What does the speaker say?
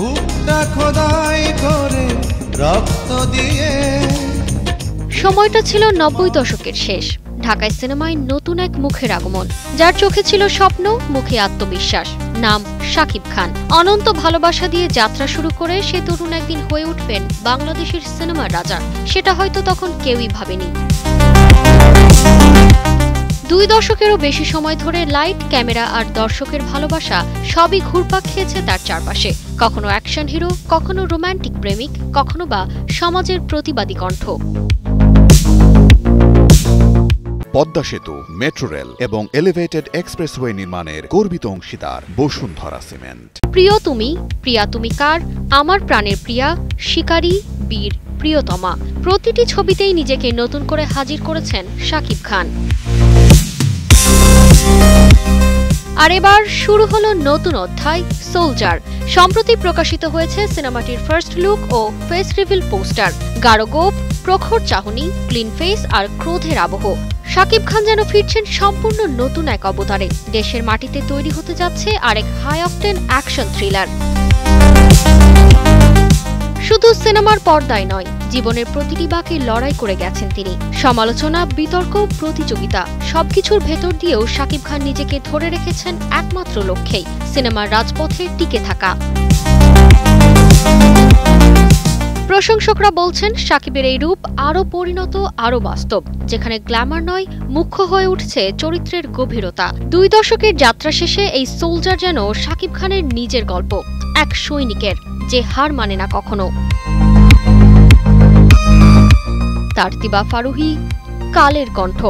বুকটা খোদাই করে রক্ত দিয়ে। সময়টা ছিল ৯০ দশকের শেষ। ঢাকায় সিনেমায় নতুন এক মুখের আগমন, যার চোখে ছিল স্বপ্ন, মুখে আত্মবিশ্বাস। নাম শাকিব খান। অনন্ত ভালোবাসা দিয়ে যাত্রা শুরু করে সে তরুণ একদিন হয়ে উঠবেন বাংলাদেশের সিনেমার রাজা, সেটা হয়তো তখন কেউই ভাবেনি। ২ দশকেরও বেশি সময় ধরে লাইট, ক্যামেরা আর দর্শকের ভালোবাসা সবই ঘুরপাক খেয়েছে তার চারপাশে। কখনো অ্যাকশন হিরো, কখনো রোমান্টিক প্রেমিক, কখনো বা সমাজের প্রতিবাদী কণ্ঠ। পদ্মা সেতু, মেট্রো রেল এবং এলিভেটেড এক্সপ্রেসওয়ে নির্মাণের গর্বিত অংশীদার বসুন্ধরা সিমেন্ট। প্রিয় তুমি, প্রিয়া তুমি কার, আমার প্রাণের প্রিয়া, শিকারী, বীর, প্রিয়তমা, প্রতিটি ছবিতেই নিজেকে নতুন করে হাজির করেছেন শাকিব খান। আর এবার শুরু হলো নতুন অধ্যায়, সোলজার। সম্প্রতি প্রকাশিত হয়েছে সিনেমাটির ফার্স্ট লুক ও ফেস রিভিল পোস্টার। গাঢ় গোপ, প্রখর চাহনি, ক্লিন ফেস আর ক্রোধের আবহ। শাকিব খান যেন ফিরছেন সম্পূর্ণ নতুন এক অবতারে। দেশের মাটিতে তৈরি হতে যাচ্ছে আরেক হাই অকটেন অ্যাকশন থ্রিলার। শুধু সিনেমার পর্দায় নয়, জীবনের প্রতিটি বাঁকে লড়াই করে গেছেন তিনি। সমালোচনা, বিতর্ক, প্রতিযোগিতা সবকিছুর ভেতর দিয়েও শাকিব খান নিজেকে ধরে রেখেছেন একমাত্র লক্ষ্যেই, সিনেমার রাজপথে টিকে থাকা। প্রশংসকরা বলছেন শাকিবের এই রূপ আরও পরিণত, আরও বাস্তব, যেখানে গ্ল্যামার নয়, মুখ্য হয়ে উঠছে চরিত্রের গভীরতা। ২ দশকের যাত্রা শেষে এই সোলজার যেন শাকিব খানের নিজের গল্প, এক সৈনিকের যে হার মানে না কখনো। তারতিবা ফারুহী, কালের কণ্ঠ।